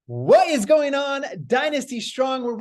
What is going on, Dynasty Strong?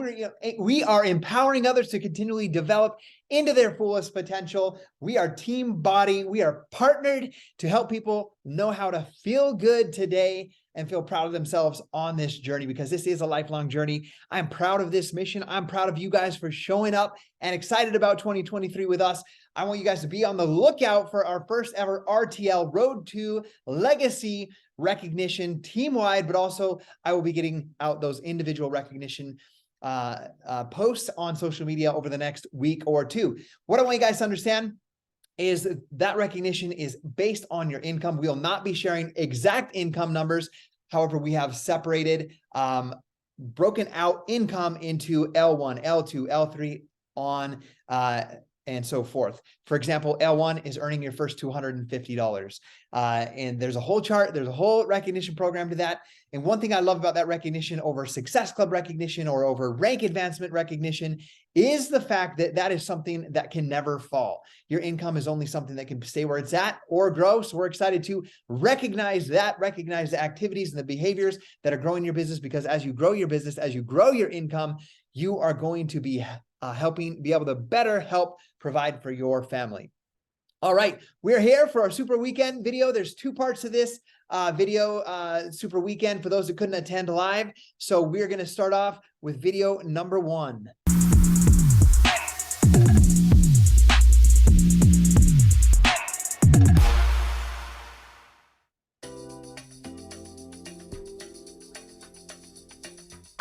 We are empowering others to continually develop into their fullest potential. We are Team BODi. We are partnered to help people know how to feel good today and feel proud of themselves on this journey, because this is a lifelong journey. I'm proud of this mission. I'm proud of you guys for showing up and excited about 2023 with us. I want you guys to be on the lookout for our first ever RTL Road to Legacy recognition team-wide, but also I will be getting out those individual recognition posts on social media over the next week or two. What I want you guys to understand is that recognition is based on your income. We will not be sharing exact income numbers. However, we have separated, broken out income into L1, L2, L3 on, and so forth. For example, L1 is earning your first $250. And there's a whole chart, there's a whole recognition program to that. And one thing I love about that recognition over Success Club recognition or over rank advancement recognition is the fact that that is something that can never fall. Your income is only something that can stay where it's at or grow. So we're excited to recognize that, recognize the activities and the behaviors that are growing your business, because as you grow your business, as you grow your income, you are going to be be able to better help provide for your family. All right, we're here for our Super Weekend video. There's two parts to this video, Super Weekend, for those that couldn't attend live. So we're going to start off with video number 1.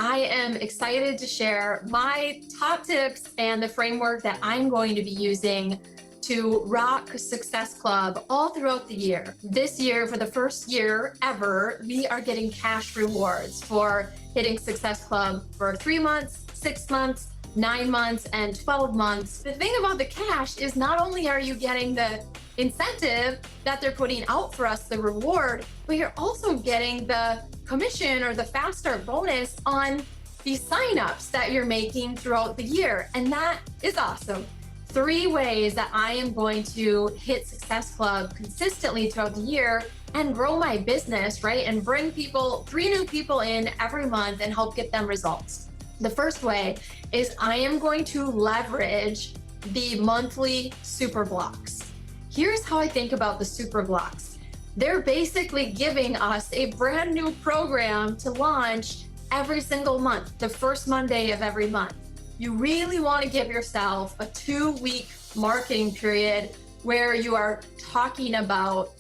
I am excited to share my top tips and the framework that I'm going to be using to rock Success Club all throughout the year. This year, for the first year ever, we are getting cash rewards for hitting Success Club for 3 months, 6 months, 9 months, and 12 months. The thing about the cash is not only are you getting the incentive that they're putting out for us, the reward, but you're also getting the commission or the fast start bonus on these signups that you're making throughout the year. And that is awesome. 3 ways that I am going to hit Success Club consistently throughout the year and grow my business, right? And bring 3 new people in every month and help get them results. The first way is I am going to leverage the monthly super blocks. Here's how I think about the super blocks. They're basically giving us a brand new program to launch every single month, the first Monday of every month. You really want to give yourself a 2-week marketing period where you are talking about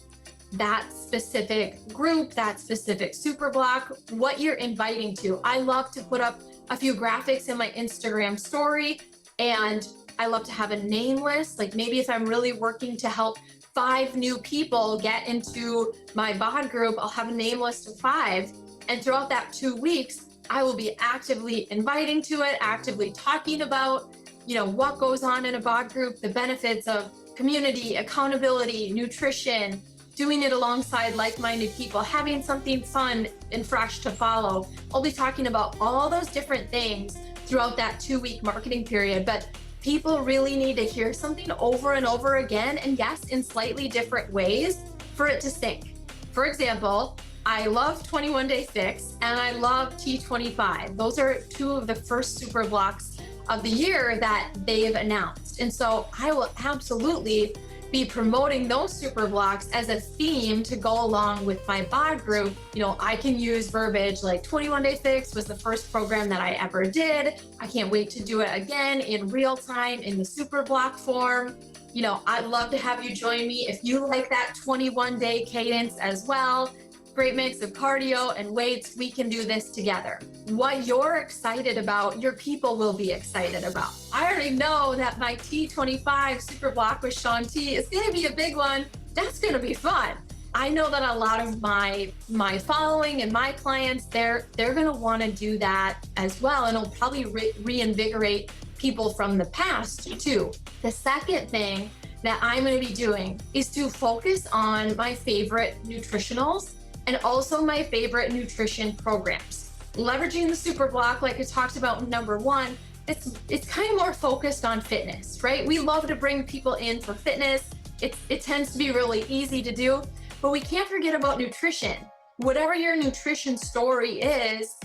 that specific group, that specific super block, what you're inviting to. I love to put up a few graphics in my Instagram story, and I love to have a name list. Like maybe if I'm really working to help 5 new people get into my BOD group, I'll have a name list of 5. And throughout that 2 weeks, I will be actively inviting to it, actively talking about, what goes on in a BOD group, the benefits of community, accountability, nutrition, doing it alongside like-minded people, having something fun and fresh to follow. I'll be talking about all those different things throughout that 2-week marketing period, but people really need to hear something over and over again, and yes, in slightly different ways for it to sink. For example, I love 21 Day Fix and I love T25. Those are 2 of the first super blocks of the year that they've announced. And so I will absolutely be promoting those super blocks as a theme to go along with my BOD group. I can use verbiage like 21 Day Fix was the first program that I ever did. I can't wait to do it again in real time in the super block form. I'd love to have you join me if you like that 21-day cadence as well. Great mix of cardio and weights. We can do this together. What you're excited about, your people will be excited about. I already know that my T25 super block with Shaun T is going to be a big one. That's going to be fun. I know that a lot of my following and my clients, they're going to want to do that as well. And it'll probably reinvigorate people from the past too. The second thing that I'm going to be doing is to focus on my favorite nutritionals and also my favorite nutrition programs. Leveraging the super block, like I talked about in number 1, it's kind of more focused on fitness, right? We love to bring people in for fitness. It tends to be really easy to do, but we can't forget about nutrition. Whatever your nutrition story is,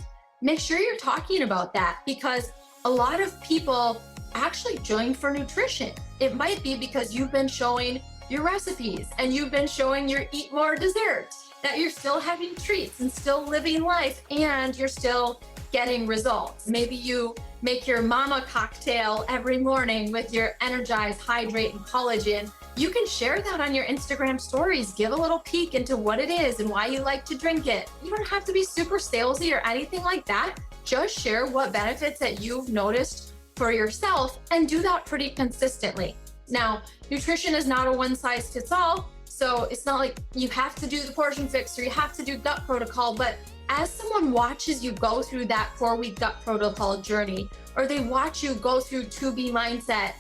make sure you're talking about that, because a lot of people actually join for nutrition. It might be because you've been showing your recipes and you've been showing your eat more desserts, that you're still having treats and still living life and you're still getting results. Maybe you make your mama cocktail every morning with your Energize, Hydrate, and Collagen. You can share that on your Instagram stories. Give a little peek into what it is and why you like to drink it. You don't have to be super salesy or anything like that. Just share what benefits that you've noticed for yourself and do that pretty consistently. Now, nutrition is not a one size fits all. So it's not like you have to do the portion fix or you have to do gut protocol, but as someone watches you go through that 4-week gut protocol journey, or they watch you go through 2B mindset,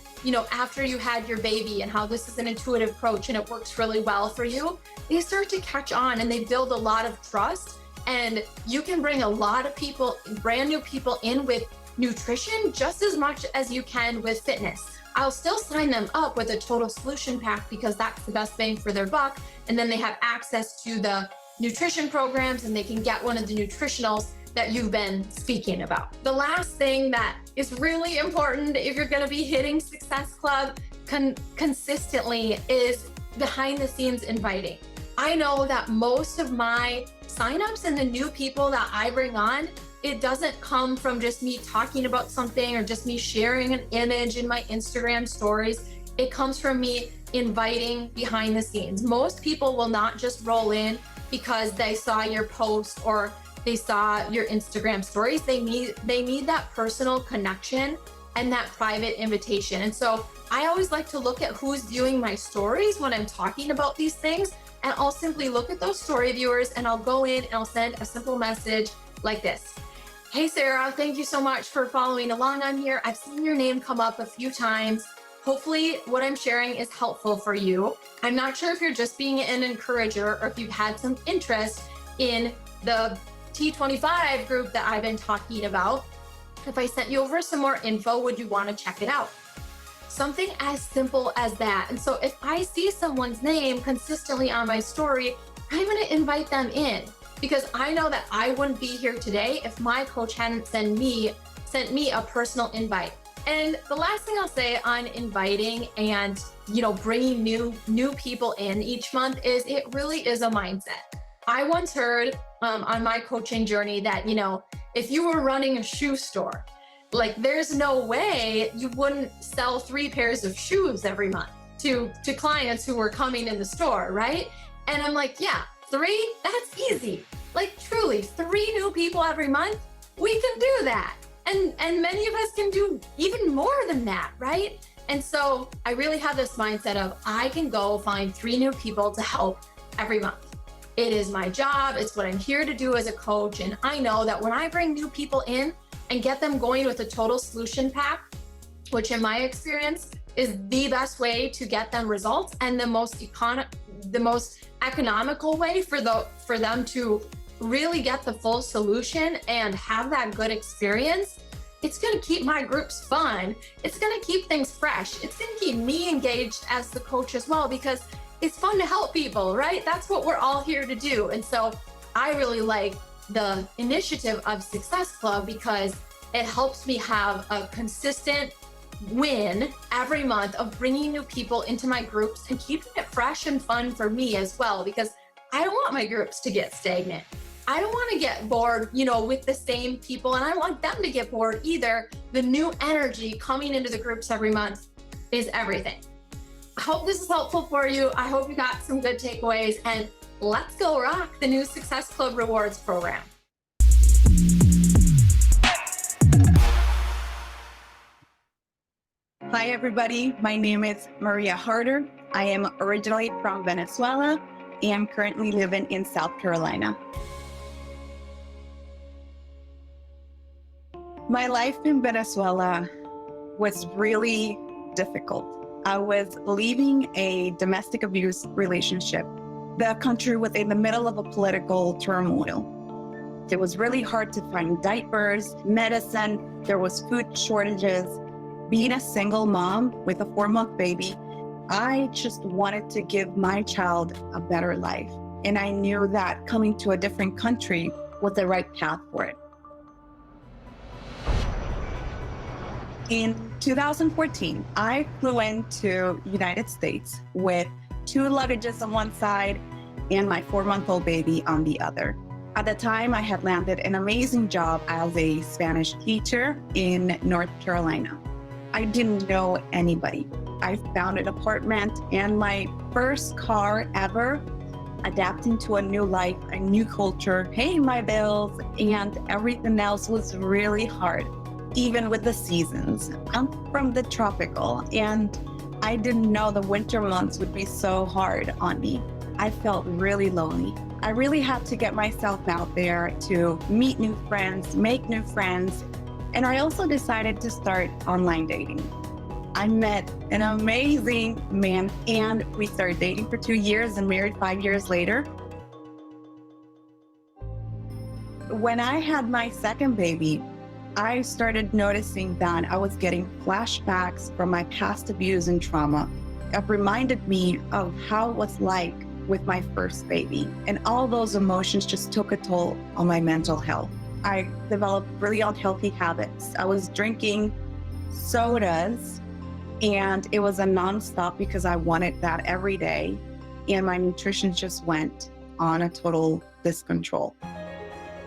after you had your baby and how this is an intuitive approach and it works really well for you, they start to catch on and they build a lot of trust. And you can bring a lot of people, brand new people in with nutrition just as much as you can with fitness. I'll still sign them up with a total solution pack because that's the best bang for their buck. And then they have access to the nutrition programs and they can get one of the nutritionals that you've been speaking about. The last thing that is really important if you're gonna be hitting Success Club consistently is behind the scenes inviting. I know that most of my signups and the new people that I bring on, it doesn't come from just me talking about something or just me sharing an image in my Instagram stories. It comes from me inviting behind the scenes. Most people will not just roll in because they saw your post or they saw your Instagram stories. They need that personal connection and that private invitation. And so I always like to look at who's viewing my stories when I'm talking about these things. And I'll simply look at those story viewers and I'll go in and I'll send a simple message like this. Hey, Sarah, thank you so much for following along on here. I've seen your name come up a few times. Hopefully what I'm sharing is helpful for you. I'm not sure if you're just being an encourager or if you've had some interest in the T25 group that I've been talking about. If I sent you over some more info, would you want to check it out? Something as simple as that. And so if I see someone's name consistently on my story, I'm going to invite them in, because I know that I wouldn't be here today if my coach hadn't sent me a personal invite. And the last thing I'll say on inviting and bringing new people in each month is it really is a mindset. I once heard on my coaching journey that if you were running a shoe store, like there's no way you wouldn't sell 3 pairs of shoes every month to clients who were coming in the store, right? And I'm like, yeah, 3, that's easy. Like truly, 3 new people every month, we can do that. And many of us can do even more than that, right? And so I really have this mindset of I can go find 3 new people to help every month. It is my job. It's what I'm here to do as a coach. And I know that when I bring new people in and get them going with a total solution pack, which in my experience is the best way to get them results and the most economical way for them to really get the full solution and have that good experience, it's going to keep my groups fun. It's going to keep things fresh. It's going to keep me engaged as the coach as well, because it's fun to help people, right? That's what we're all here to do. And so I really like the initiative of Success Club because it helps me have a consistent win every month of bringing new people into my groups and keeping it fresh and fun for me as well, because I don't want my groups to get stagnant. I don't want to get bored, with the same people, and I want them to get bored either. The new energy coming into the groups every month is everything. I hope this is helpful for you. I hope you got some good takeaways, and let's go rock the new Success Club Rewards program. Hi, everybody. My name is Maria Harder. I am originally from Venezuela and currently living in South Carolina. My life in Venezuela was really difficult. I was leaving a domestic abuse relationship. The country was in the middle of a political turmoil. It was really hard to find diapers, medicine, there was food shortages. Being a single mom with a 4-month baby, I just wanted to give my child a better life. And I knew that coming to a different country was the right path for it. In 2014, I flew into United States with 2 luggages on one side and my 4-month-old baby on the other. At the time, I had landed an amazing job as a Spanish teacher in North Carolina. I didn't know anybody. I found an apartment and my first car ever, adapting to a new life, a new culture, paying my bills, and everything else was really hard, even with the seasons. I'm from the tropical, and I didn't know the winter months would be so hard on me. I felt really lonely. I really had to get myself out there to meet new friends, make new friends, and I also decided to start online dating. I met an amazing man, and we started dating for 2 years and married 5 years later. When I had my second baby, I started noticing that I was getting flashbacks from my past abuse and trauma. It reminded me of how it was like with my first baby, and all those emotions just took a toll on my mental health. I developed really unhealthy habits. I was drinking sodas, and it was a nonstop because I wanted that every day, and my nutrition just went on a total discontrol.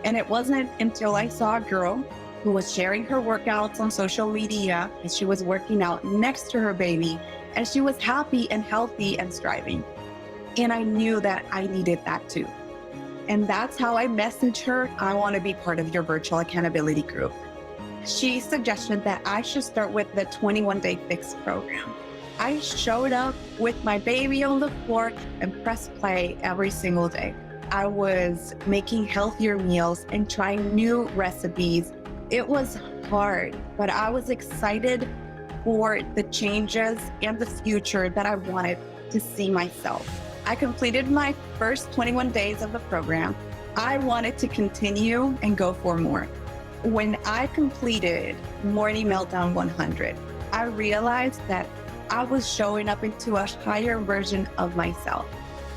And it wasn't until I saw a girl who was sharing her workouts on social media, and she was working out next to her baby, and she was happy and healthy and striving. And I knew that I needed that too. And that's how I messaged her, I want to be part of your virtual accountability group. She suggested that I should start with the 21-day fix program. I showed up with my baby on the floor and pressed play every single day. I was making healthier meals and trying new recipes. It was hard, but I was excited for the changes and the future that I wanted to see myself. I completed my first 21 days of the program. I wanted to continue and go for more. When I completed Morning Meltdown 100, I realized that I was showing up into a higher version of myself.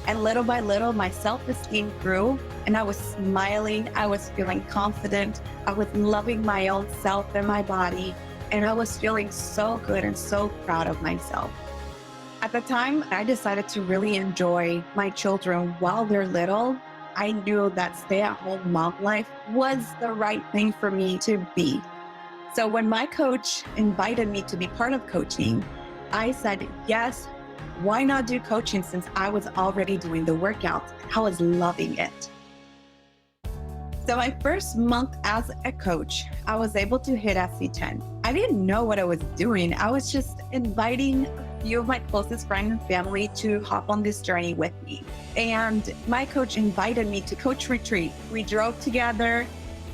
And little by little, my self-esteem grew, and I was smiling, I was feeling confident, I was loving my own self and my body, and I was feeling so good and so proud of myself. At the time, I decided to really enjoy my children while they're little. I knew that stay-at-home mom life was the right thing for me to be. So when my coach invited me to be part of coaching, I said, yes, why not do coaching since I was already doing the workouts? I was loving it. So my first month as a coach, I was able to hit SC10. I didn't know what I was doing. I was just inviting a few of my closest friends and family to hop on this journey with me. And my coach invited me to coach retreat. We drove together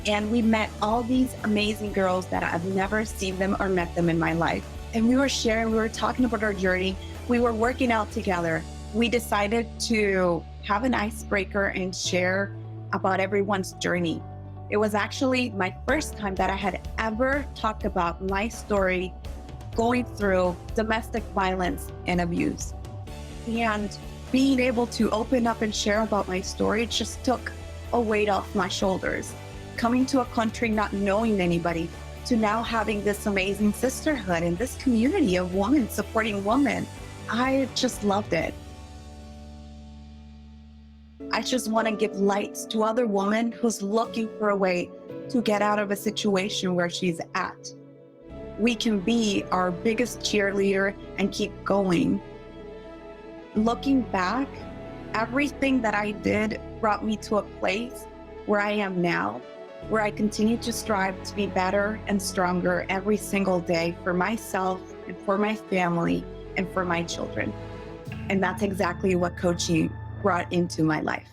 and we met all these amazing girls that I've never seen them or met them in my life. And we were sharing, we were talking about our journey. We were working out together. We decided to have an icebreaker and share about everyone's journey. It was actually my first time that I had ever talked about my story going through domestic violence and abuse. And being able to open up and share about my story just took a weight off my shoulders. Coming to a country not knowing anybody, to now having this amazing sisterhood and this community of women supporting women, I just loved it. I just want to give lights to other women who's looking for a way to get out of a situation where she's at. We can be our biggest cheerleader and keep going. Looking back, everything that I did brought me to a place where I am now, where I continue to strive to be better and stronger every single day for myself and for my family and for my children. And that's exactly what coaching brought into my life.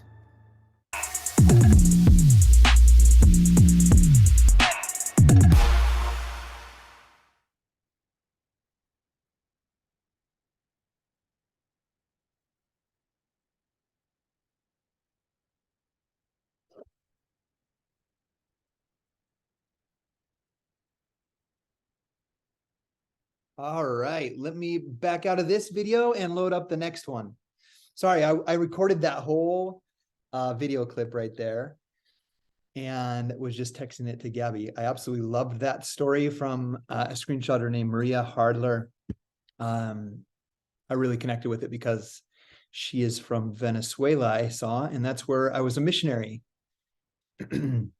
All right, let me back out of this video and load up the next one. Sorry, I recorded that whole video clip right there. and was just texting it to Gabby. I absolutely loved that story from a screenshotter named Maria Hardler. I really connected with it because she is from Venezuela, I saw, and that's where I was a missionary. Okay,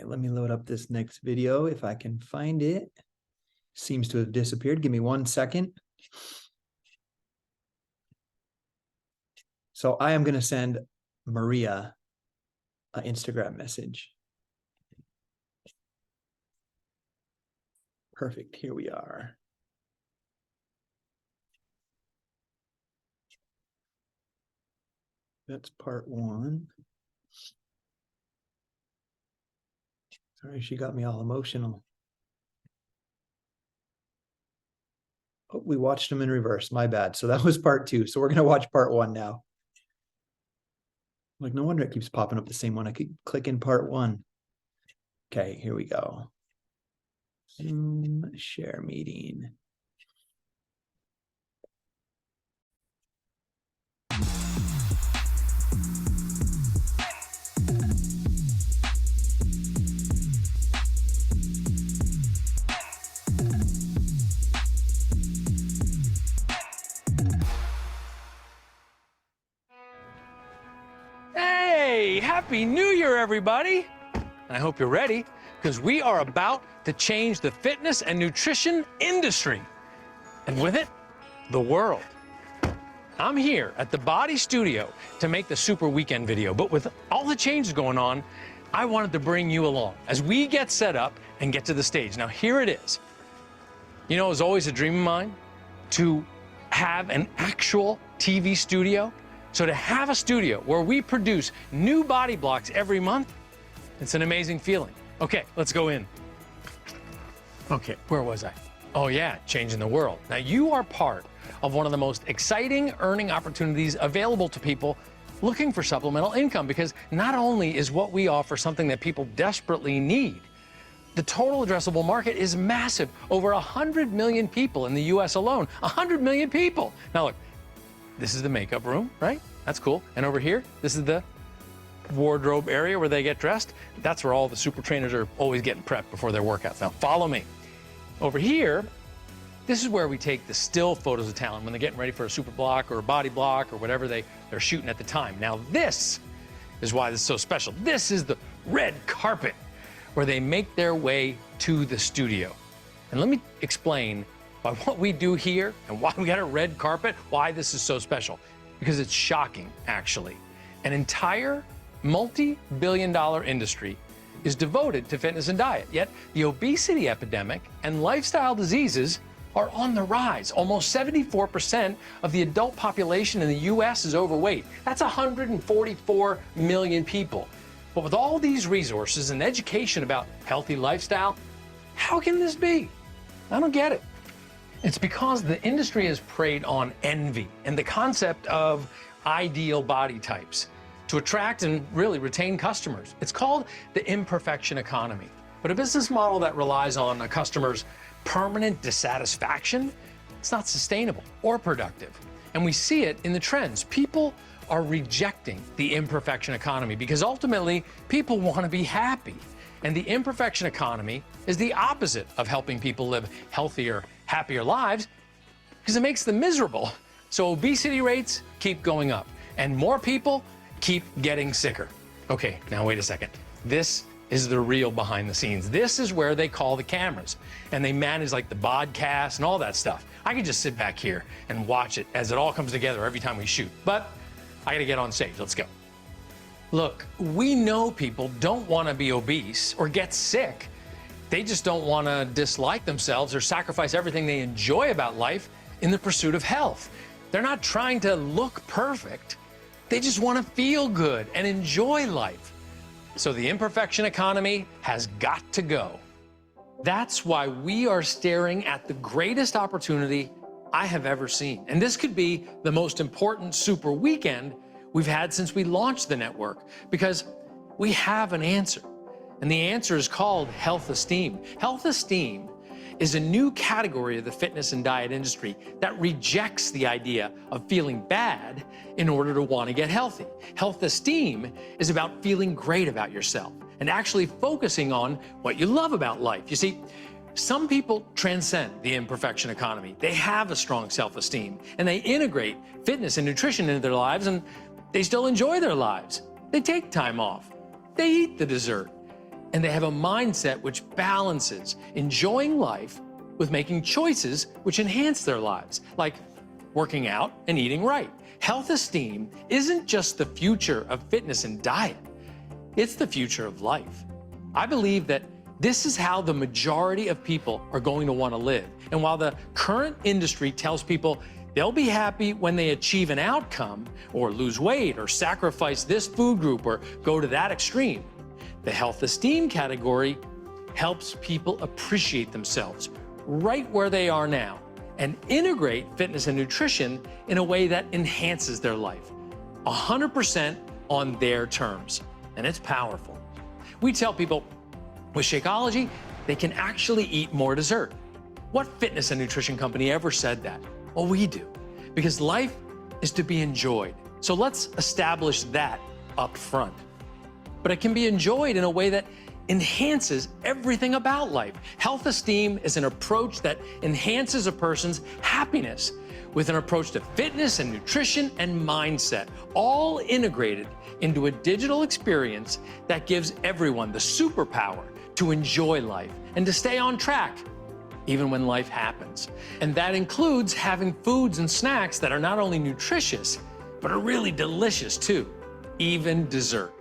let me load up this next video if I can find it. Seems to have disappeared. Give me 1 second. So I am going to send Maria an Instagram message. Perfect. Here we are. That's part 1. Sorry, she got me all emotional. Oh, we watched them in reverse. My bad. So that was part 2. So we're going to watch part 1 now. Like, no wonder it keeps popping up the same one. I could click in part 1. Okay, here we go. Zoom share meeting. Hey, Happy New Year, everybody! I hope you're ready, because we are about to change the fitness and nutrition industry. And with it, the world. I'm here at the BODi studio to make the Super Weekend video, but with all the changes going on, I wanted to bring you along as we get set up and get to the stage. Now, here it is. You know, it was always a dream of mine to have an actual TV studio. So to have a studio where we produce new body blocks every month, it's an amazing feeling. Okay, let's go in. Okay, where was I? Oh yeah, changing the world. Now you are part of one of the most exciting earning opportunities available to people looking for supplemental income, because not only is what we offer something that people desperately need, the total addressable market is massive. Over 100 million people in the US alone. 100 million people. Now look, this is the makeup room, right? That's cool. And over here, this is the wardrobe area where they get dressed. That's where all the super trainers are always getting prepped before their workouts. Now follow me. Over here, this is where we take the still photos of talent when they're getting ready for a super block or a body block or whatever they're shooting at the time. Now this is why this is so special. This is the red carpet where they make their way to the studio. And let me explain by what we do here and why we got a red carpet, why this is so special. Because it's shocking, actually. An entire multi-billion-dollar industry is devoted to fitness and diet, yet the obesity epidemic and lifestyle diseases are on the rise. Almost 74% of the adult population in the US is overweight. That's 144 million people. But with all these resources and education about healthy lifestyle, how can this be? I don't get it. It's because the industry has preyed on envy and the concept of ideal body types to attract and really retain customers. It's called the imperfection economy. But a business model that relies on a customer's permanent dissatisfaction, it's not sustainable or productive. And we see it in the trends. People are rejecting the imperfection economy because ultimately people want to be happy. And the imperfection economy is the opposite of helping people live healthier, happier lives because it makes them miserable. So obesity rates keep going up and more people keep getting sicker. Okay, now wait a second. This is the real behind the scenes. This is where they call the cameras and they manage like the BODcast and all that stuff. I could just sit back here and watch it as it all comes together every time we shoot, but I gotta get on stage. Let's go. Look, we know people don't want to be obese or get sick. They just don't want to dislike themselves or sacrifice everything they enjoy about life in the pursuit of health. They're not trying to look perfect. They just want to feel good and enjoy life. So the imperfection economy has got to go. That's why we are staring at the greatest opportunity I have ever seen. And this could be the most important super weekend we've had since we launched the network, because we have an answer. And the answer is called health esteem. Health esteem is a new category of the fitness and diet industry that rejects the idea of feeling bad in order to want to get healthy. Health esteem is about feeling great about yourself and actually focusing on what you love about life. You see, some people transcend the imperfection economy. They have a strong self-esteem and they integrate fitness and nutrition into their lives, and they still enjoy their lives. They take time off. They eat the dessert. And they have a mindset which balances enjoying life with making choices which enhance their lives, like working out and eating right. Health esteem isn't just the future of fitness and diet. It's the future of life. I believe that this is how the majority of people are going to want to live. And while the current industry tells people they'll be happy when they achieve an outcome or lose weight or sacrifice this food group or go to that extreme, the health esteem category helps people appreciate themselves right where they are now and integrate fitness and nutrition in a way that enhances their life, 100% on their terms. And it's powerful. We tell people with Shakeology, they can actually eat more dessert. What fitness and nutrition company ever said that? Well, we do, because life is to be enjoyed. So let's establish that up front. But it can be enjoyed in a way that enhances everything about life. Health esteem is an approach that enhances a person's happiness with an approach to fitness and nutrition and mindset, all integrated into a digital experience that gives everyone the superpower to enjoy life and to stay on track, even when life happens. And that includes having foods and snacks that are not only nutritious, but are really delicious too, even dessert.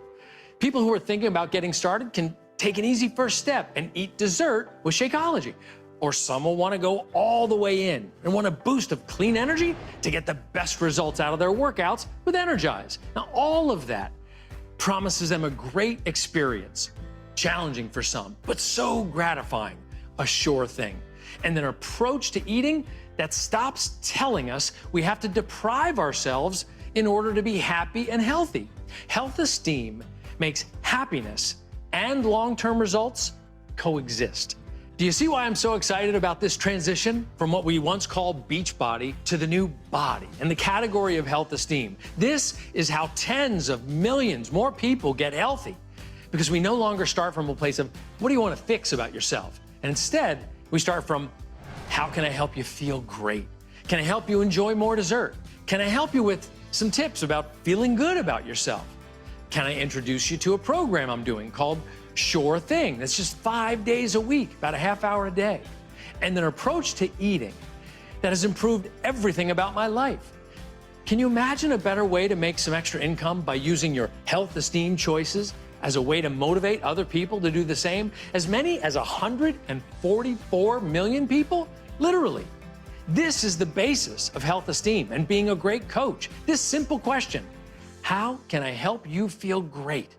People who are thinking about getting started can take an easy first step and eat dessert with Shakeology. Or some will want to go all the way in and want a boost of clean energy to get the best results out of their workouts with Energize. Now, all of that promises them a great experience, challenging for some, but so gratifying, a sure thing. And an approach to eating that stops telling us we have to deprive ourselves in order to be happy and healthy. Health esteem makes happiness and long-term results coexist. Do you see why I'm so excited about this transition from what we once called Beachbody to the new BODi and the category of health esteem? This is how tens of millions more people get healthy, because we no longer start from a place of what do you want to fix about yourself? And instead, we start from how can I help you feel great? Can I help you enjoy more dessert? Can I help you with some tips about feeling good about yourself? Can I introduce you to a program I'm doing called Sure Thing? That's just 5 days a week, about a half hour a day. And an approach to eating that has improved everything about my life. Can you imagine a better way to make some extra income by using your health esteem choices as a way to motivate other people to do the same? As many as 144 million people? Literally. This is the basis of health esteem and being a great coach. This simple question: how can I help you feel great?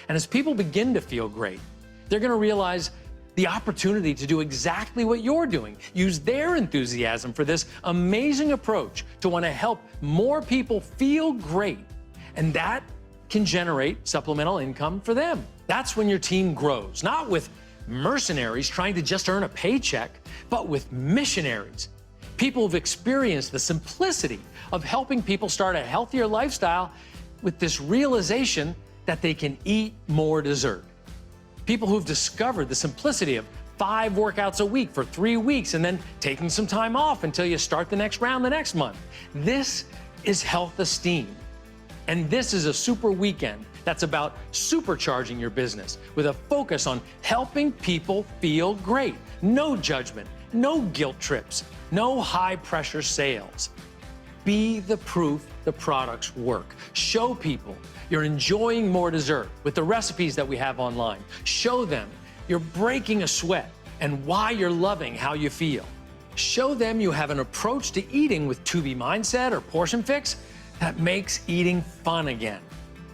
And as people begin to feel great, they're going to realize the opportunity to do exactly what you're doing. Use their enthusiasm for this amazing approach to want to help more people feel great. And that can generate supplemental income for them. That's when your team grows, not with mercenaries trying to just earn a paycheck, but with missionaries. People who've experienced the simplicity of helping people start a healthier lifestyle with this realization that they can eat more dessert. People who've discovered the simplicity of 5 workouts a week for 3 weeks and then taking some time off until you start the next round the next month. This is health esteem. And this is a super weekend that's about supercharging your business with a focus on helping people feel great. No judgment, no guilt trips, no high pressure sales. Be the proof the products work. Show people you're enjoying more dessert with the recipes that we have online. Show them you're breaking a sweat and why you're loving how you feel. Show them you have an approach to eating with 2B mindset or portion fix that makes eating fun again.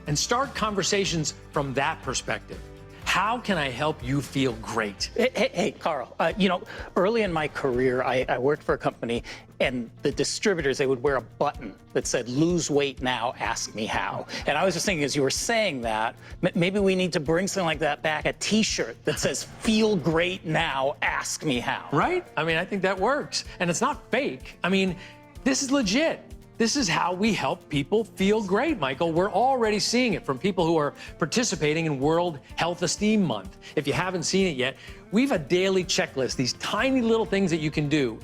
And start conversations from that perspective. How can I help you feel great? Hey, Carl, early in my career, I worked for a company, and the distributors, they would wear a button that said, lose weight now, ask me how. And I was just thinking, as you were saying that, maybe we need to bring something like that back, a T-shirt that says, feel great now, ask me how. Right? I mean, I think that works. And it's not fake. I mean, this is legit. This is how we help people feel great, Michael. We're already seeing it from people who are participating in World Health Esteem Month. If you haven't seen it yet, we have a daily checklist, these tiny little things that you can do,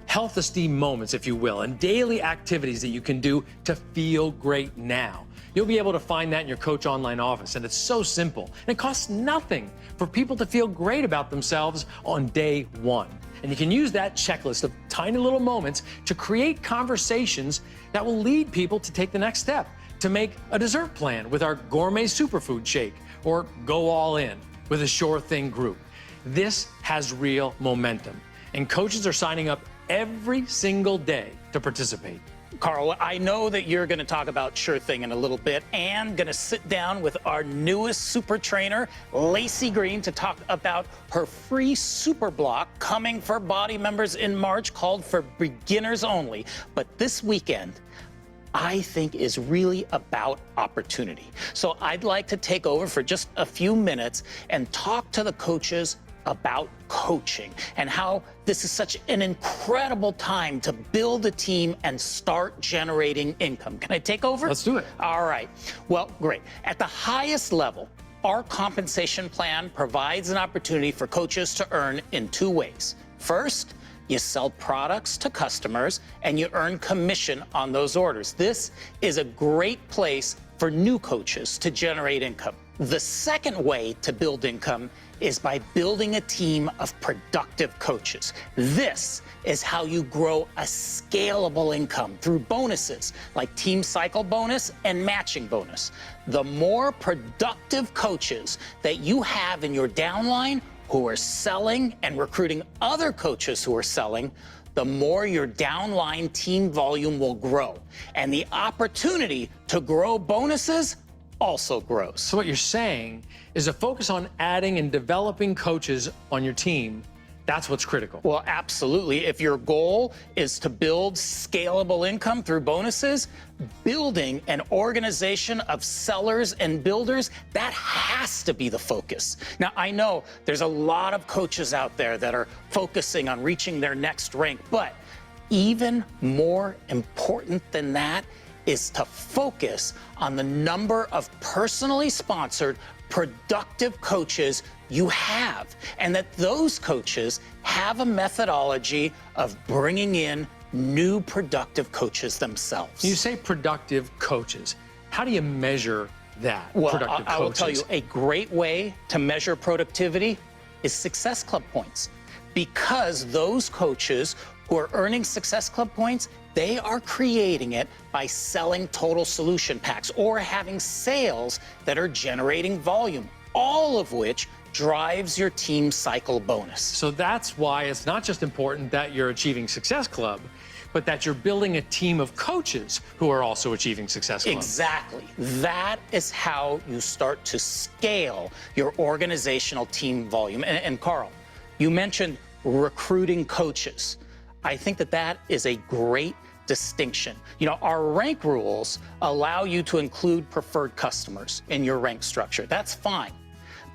health esteem moments, if you will, and daily activities that you can do to feel great now. You'll be able to find that in your Coach Online office, and it's so simple. And it costs nothing for people to feel great about themselves on day one. And you can use that checklist of tiny little moments to create conversations that will lead people to take the next step, to make a dessert plan with our gourmet superfood shake, or go all in with a Sure Thing group. This has real momentum, and coaches are signing up every single day to participate. Carl, I know that you're going to talk about Sure Thing in a little bit, and going to sit down with our newest super trainer, Lacey Green, to talk about her free super block coming for BODi members in March, called For Beginners Only. But this weekend, I think, is really about opportunity. So I'd like to take over for just a few minutes and talk to the coaches about coaching and how this is such an incredible time to build a team and start generating income. Can I take over? Let's do it. All right. Well, great. At the highest level, our compensation plan provides an opportunity for coaches to earn in two ways. First, you sell products to customers and you earn commission on those orders. This is a great place for new coaches to generate income. The second way to build income is by building a team of productive coaches. This is how you grow a scalable income through bonuses like team cycle bonus and matching bonus. The more productive coaches that you have in your downline who are selling and recruiting other coaches who are selling, the more your downline team volume will grow. And the opportunity to grow bonuses also grows. So what you're saying is a focus on adding and developing coaches on your team. That's what's critical. Well, absolutely. If your goal is to build scalable income through bonuses, building an organization of sellers and builders, that has to be the focus. Now, I know there's a lot of coaches out there that are focusing on reaching their next rank, but even more important than that is to focus on the number of personally sponsored, productive coaches you have, and that those coaches have a methodology of bringing in new productive coaches themselves. You say productive coaches. How do you measure that? Well, productive I will tell you, coaches? a great way to measure productivity is Success Club points, because those coaches who are earning Success Club points, they are creating it by selling total solution packs or having sales that are generating volume, all of which drives your team cycle bonus. So that's why it's not just important that you're achieving Success Club, but that you're building a team of coaches who are also achieving Success Club. Exactly. That is how you start to scale your organizational team volume. And Carl, you mentioned recruiting coaches. I think that that is a great distinction. You know, our rank rules allow you to include preferred customers in your rank structure. That's fine.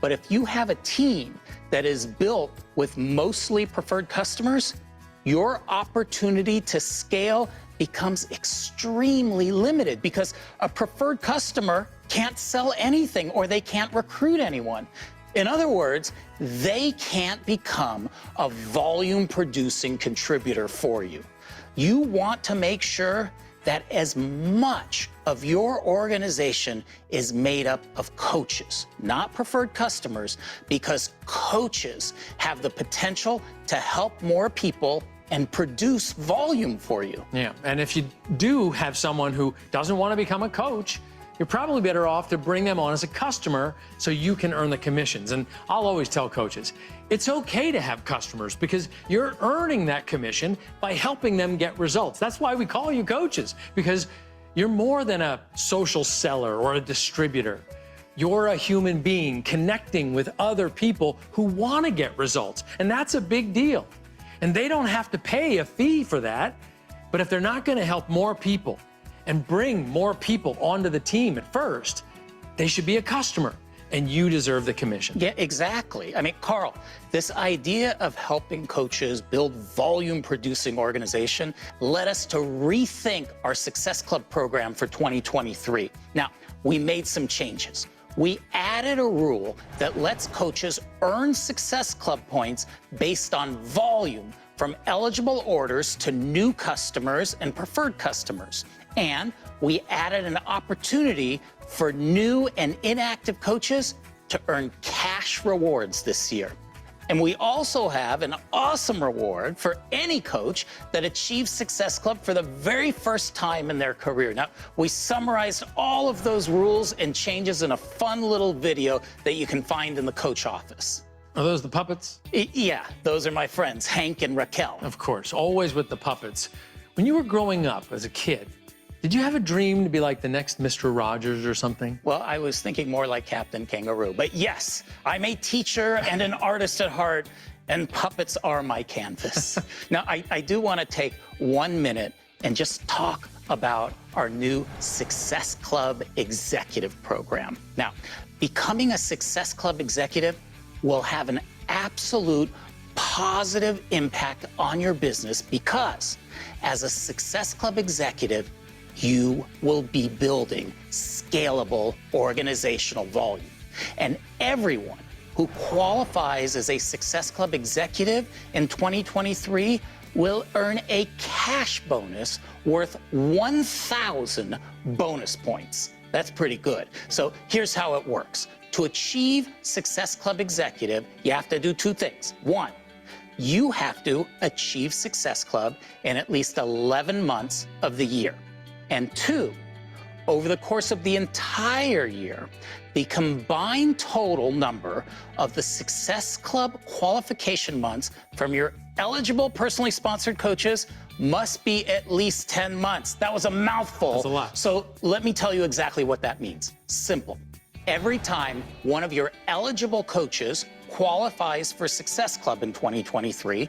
But if you have a team that is built with mostly preferred customers, your opportunity to scale becomes extremely limited, because a preferred customer can't sell anything or they can't recruit anyone. In other words, they can't become a volume-producing contributor for you. You want to make sure that as much of your organization is made up of coaches, not preferred customers, because coaches have the potential to help more people and produce volume for you. Yeah, and if you do have someone who doesn't want to become a coach, you're probably better off to bring them on as a customer so you can earn the commissions. And I'll always tell coaches, it's okay to have customers because you're earning that commission by helping them get results. That's why we call you coaches, because you're more than a social seller or a distributor. You're a human being connecting with other people who want to get results, and that's a big deal. And they don't have to pay a fee for that, but if they're not going to help more people and bring more people onto the team at first, they should be a customer, and you deserve the commission. Yeah, exactly. I mean, Carl, this idea of helping coaches build volume-producing organization led us to rethink our Success Club program for 2023. Now, we made some changes. We added a rule that lets coaches earn Success Club points based on volume from eligible orders to new customers and preferred customers. And we added an opportunity for new and inactive coaches to earn cash rewards this year. And we also have an awesome reward for any coach that achieves Success Club for the very first time in their career. Now, we summarized all of those rules and changes in a fun little video that you can find in the coach office. Are those the puppets? Yeah, those are my friends, Hank and Raquel. Of course, always with the puppets. When you were growing up as a kid, did you have a dream to be like the next Mr. Rogers or something? Well, I was thinking more like Captain Kangaroo. But yes, I'm a teacher and an artist at heart, and puppets are my canvas. Now, I do want to take 1 minute and just talk about our new Success Club Executive Program. Now, becoming a Success Club Executive will have an absolute positive impact on your business because as a Success Club Executive, you will be building scalable organizational volume. And everyone who qualifies as a Success Club executive in 2023 will earn a cash bonus worth 1,000 bonus points. That's pretty good. So here's how it works. To achieve Success Club executive, you have to do 2 things. 1, you have to achieve Success Club in at least 11 months of the year. And 2, over the course of the entire year, the combined total number of the Success Club qualification months from your eligible personally sponsored coaches must be at least 10 months. That was a mouthful. That's a lot. So let me tell you exactly what that means. Simple. Every time one of your eligible coaches qualifies for Success Club in 2023,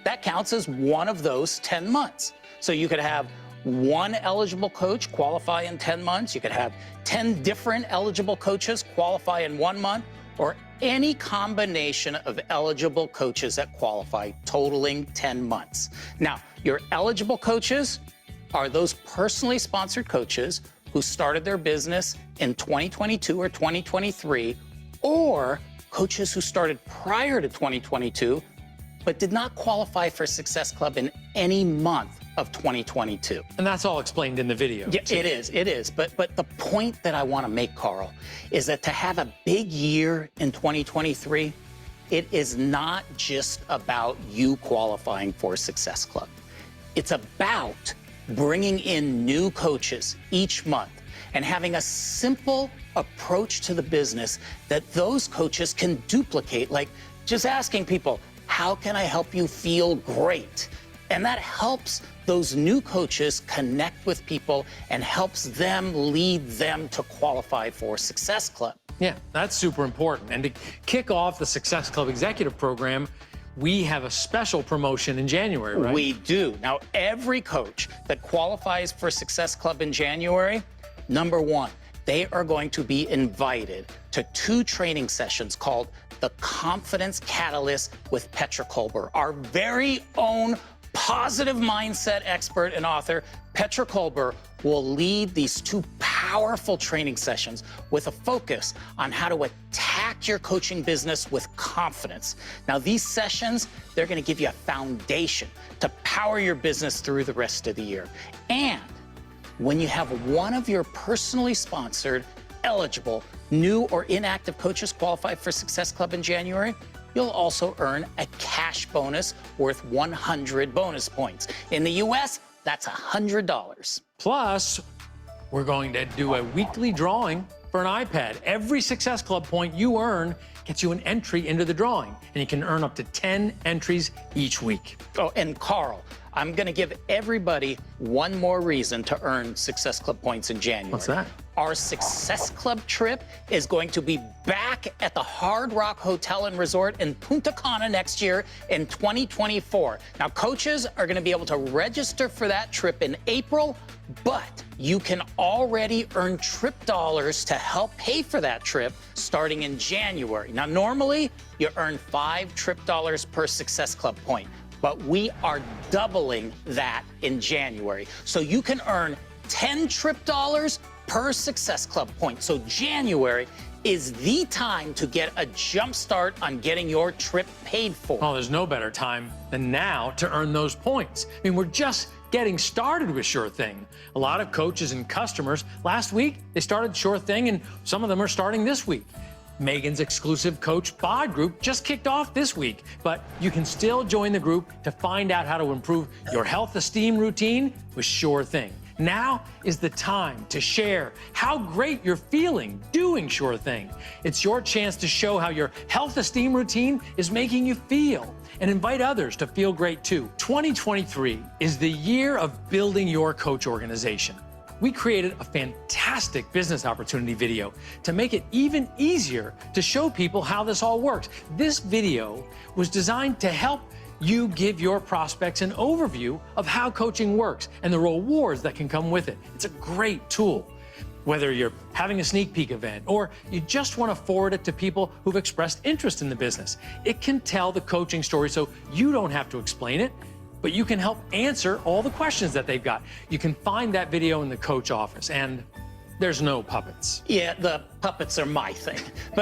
that counts as one of those 10 months. So you could have 1 eligible coach qualify in 10 months. You could have 10 different eligible coaches qualify in 1 month, or any combination of eligible coaches that qualify, totaling 10 months. Now, your eligible coaches are those personally sponsored coaches who started their business in 2022 or 2023, or coaches who started prior to 2022 but did not qualify for Success Club in any month of 2022. And that's all explained in the video. Yeah, it is. But the point that I want to make, Carl, is that to have a big year in 2023, it is not just about you qualifying for Success Club. It's about bringing in new coaches each month and having a simple approach to the business that those coaches can duplicate, like just asking people, how can I help you feel great? And that helps those new coaches connect with people and helps them lead them to qualify for Success Club. Yeah, that's super important. And to kick off the Success Club Executive Program, we have a special promotion in January, right? We do. Now, every coach that qualifies for Success Club in January, number 1, they are going to be invited to 2 training sessions called the Confidence Catalyst with Petra Kolber, our very own positive mindset expert and author. Petra Kolber will lead these 2 powerful training sessions with a focus on how to attack your coaching business with confidence. Now, these sessions, they're going to give you a foundation to power your business through the rest of the year. And when you have one of your personally sponsored, eligible, new or inactive coaches qualify for Success Club in January, you'll also earn a cash bonus worth 100 bonus points. In the US, that's $100. Plus, we're going to do a weekly drawing for an iPad. Every Success Club point you earn gets you an entry into the drawing, and you can earn up to 10 entries each week. Oh, and Carl, I'm going to give everybody one more reason to earn Success Club points in January. What's that? Our Success Club trip is going to be back at the Hard Rock Hotel and Resort in Punta Cana next year in 2024. Now, coaches are going to be able to register for that trip in April, but you can already earn trip dollars to help pay for that trip starting in January. Now, normally, you earn 5 trip dollars per Success Club point, but we are doubling that in January. So you can earn 10 trip dollars per Success Club point. So January is the time to get a jump start on getting your trip paid for. Oh, there's no better time than now to earn those points. I mean, we're just getting started with Sure Thing. A lot of coaches and customers, last week, they started Sure Thing, and some of them are starting this week. Megan's exclusive Coach BODi group just kicked off this week, but you can still join the group to find out how to improve your health esteem routine with Sure Thing. Now is the time to share how great you're feeling doing Sure Thing. It's your chance to show how your health esteem routine is making you feel and invite others to feel great too. 2023 is the year of building your coach organization. We created a fantastic business opportunity video to make it even easier to show people how this all works. This video was designed to help you give your prospects an overview of how coaching works and the rewards that can come with it. It's a great tool. Whether you're having a sneak peek event or you just want to forward it to people who've expressed interest in the business, it can tell the coaching story so you don't have to explain it, but you can help answer all the questions that they've got. You can find that video in the coach office, and there's no puppets. Yeah, the puppets are my thing.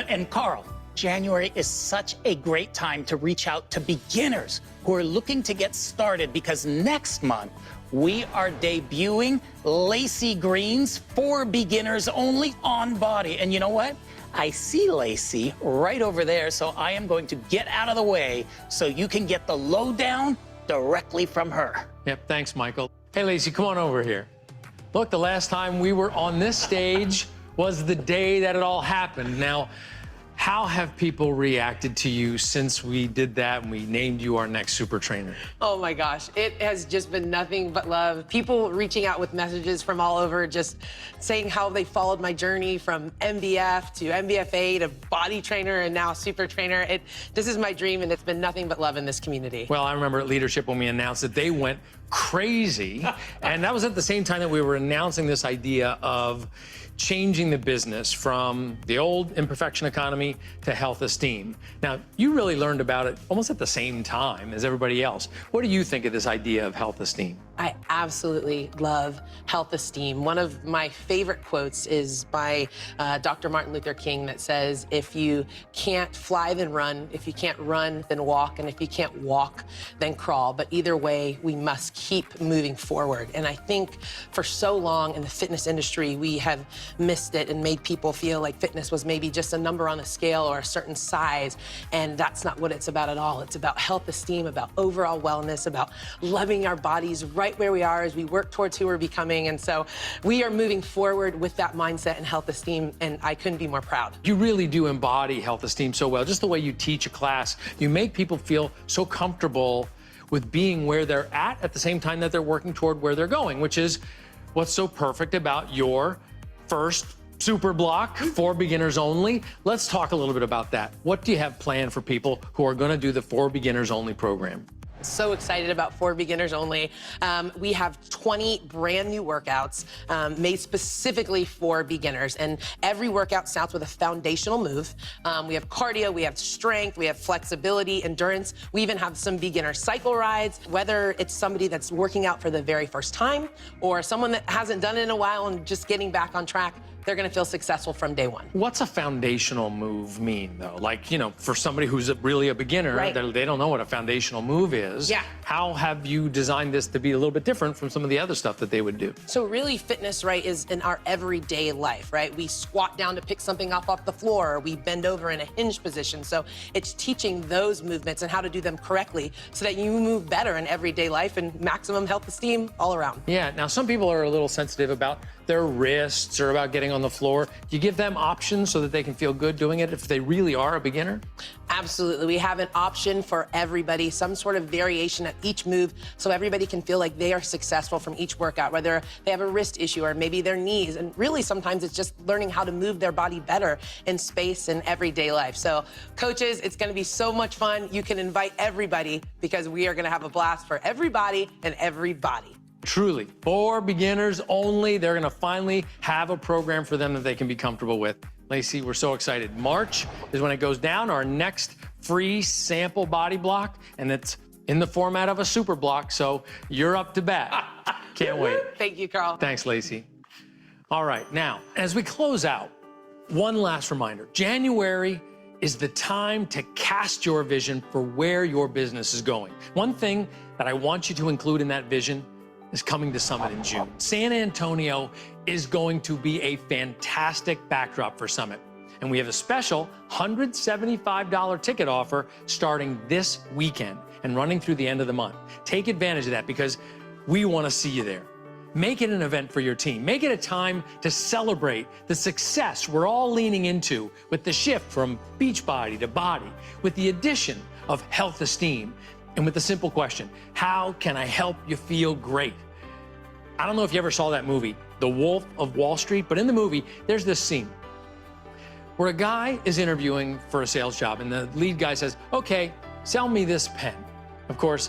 And Carl, January is such a great time to reach out to beginners who are looking to get started, because next month we are debuting Lacey Green's For Beginners Only on BODi. And you know what? I see Lacey right over there, so I am going to get out of the way so you can get the lowdown directly from her. Yep, thanks, Michael. Hey, Lacey, come on over here. Look, the last time we were on this stage was the day that it all happened. Now, how have people reacted to you since we did that and we named you our next super trainer? Oh my gosh, it has just been nothing but love. People reaching out with messages from all over, just saying how they followed my journey from MBF to MBFA to BODi trainer and now super trainer. This is my dream, and it's been nothing but love in this community. Well, I remember at Leadership when we announced it, they went crazy. And that was at the same time that we were announcing this idea of changing the business from the old imperfection economy to health esteem. Now, you really learned about it almost at the same time as everybody else. What do you think of this idea of health esteem? I absolutely love health esteem. One of my favorite quotes is by Dr. Martin Luther King that says, if you can't fly, then run. If you can't run, then walk. And if you can't walk, then crawl. But either way, we must keep moving forward. And I think for so long in the fitness industry, we have missed it and made people feel like fitness was maybe just a number on a scale or a certain size. And that's not what it's about at all. It's about health esteem, about overall wellness, about loving our bodies right where we are as we work towards who we're becoming. And so we are moving forward with that mindset and health esteem, and I couldn't be more proud. You really do embody health esteem so well. Just the way you teach a class, you make people feel so comfortable with being where they're at the same time that they're working toward where they're going, which is what's so perfect about your first super block for beginners only. Let's talk a little bit about that. What do you have planned for people who are going to do the For Beginners Only program? So excited about For Beginners Only. We have 20 brand new workouts made specifically for beginners, and every workout starts with a foundational move. We have cardio, we have strength, we have flexibility, endurance. We even have some beginner cycle rides, whether it's somebody that's working out for the very first time or someone that hasn't done it in a while and just getting back on track. They're going to feel successful from day one. What's a foundational move mean, though? Like, you know, for somebody who's really a beginner, Right. they don't know what a foundational move is. Yeah. How have you designed this to be a little bit different from some of the other stuff that they would do? So really fitness, right, is in our everyday life, right? We squat down to pick something up off the floor, or we bend over in a hinge position. So it's teaching those movements and how to do them correctly so that you move better in everyday life and maximum health esteem all around. Yeah, now some people are a little sensitive about their wrists or about getting on the floor. Do you give them options so that they can feel good doing it if they really are a beginner? Absolutely. We have an option for everybody, some sort of variation at each move so everybody can feel like they are successful from each workout, whether they have a wrist issue or maybe their knees. And really, sometimes it's just learning how to move their body better in space and everyday life. So coaches, it's going to be so much fun. You can invite everybody because we are going to have a blast for everybody and everybody. Truly, for beginners only. They're gonna finally have a program for them that they can be comfortable with. Lacey, we're so excited. March is when it goes down, our next free sample body block, and it's in the format of a super block, so you're up to bat. Can't wait. Thank you, Carl. Thanks, Lacey. All right, now, as we close out, one last reminder. January is the time to cast your vision for where your business is going. One thing that I want you to include in that vision is coming to Summit in June. San Antonio is going to be a fantastic backdrop for Summit. And we have a special $175 ticket offer starting this weekend and running through the end of the month. Take advantage of that because we want to see you there. Make it an event for your team. Make it a time to celebrate the success we're all leaning into with the shift from Beachbody to BODi, with the addition of Health Esteem, and with the simple question, how can I help you feel great? I don't know if you ever saw that movie, The Wolf of Wall Street, but in the movie, there's this scene where a guy is interviewing for a sales job, and the lead guy says, okay, sell me this pen. Of course,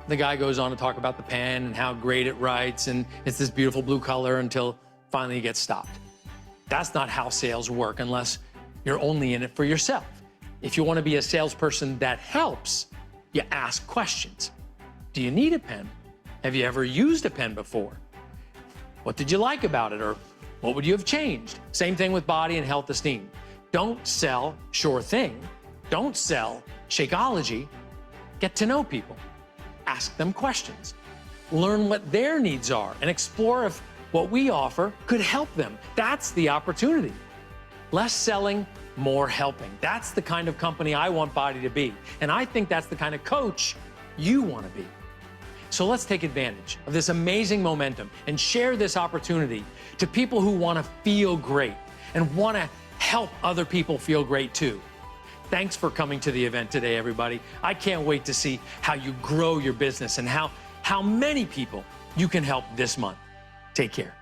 the guy goes on to talk about the pen and how great it writes, and it's this beautiful blue color until finally he gets stopped. That's not how sales work unless you're only in it for yourself. If you want to be a salesperson that helps, you ask questions. Do you need a pen? Have you ever used a pen before? What did you like about it, or what would you have changed? Same thing with BODi and Health Esteem. Don't sell sure thing. Don't sell Shakeology. Get to know people. Ask them questions. Learn what their needs are and explore if what we offer could help them. That's the opportunity. Less selling, more helping. That's the kind of company I want BODi to be. And I think that's the kind of coach you want to be. So let's take advantage of this amazing momentum and share this opportunity to people who want to feel great and want to help other people feel great too. Thanks for coming to the event today, everybody. I can't wait to see how you grow your business and how many people you can help this month. Take care.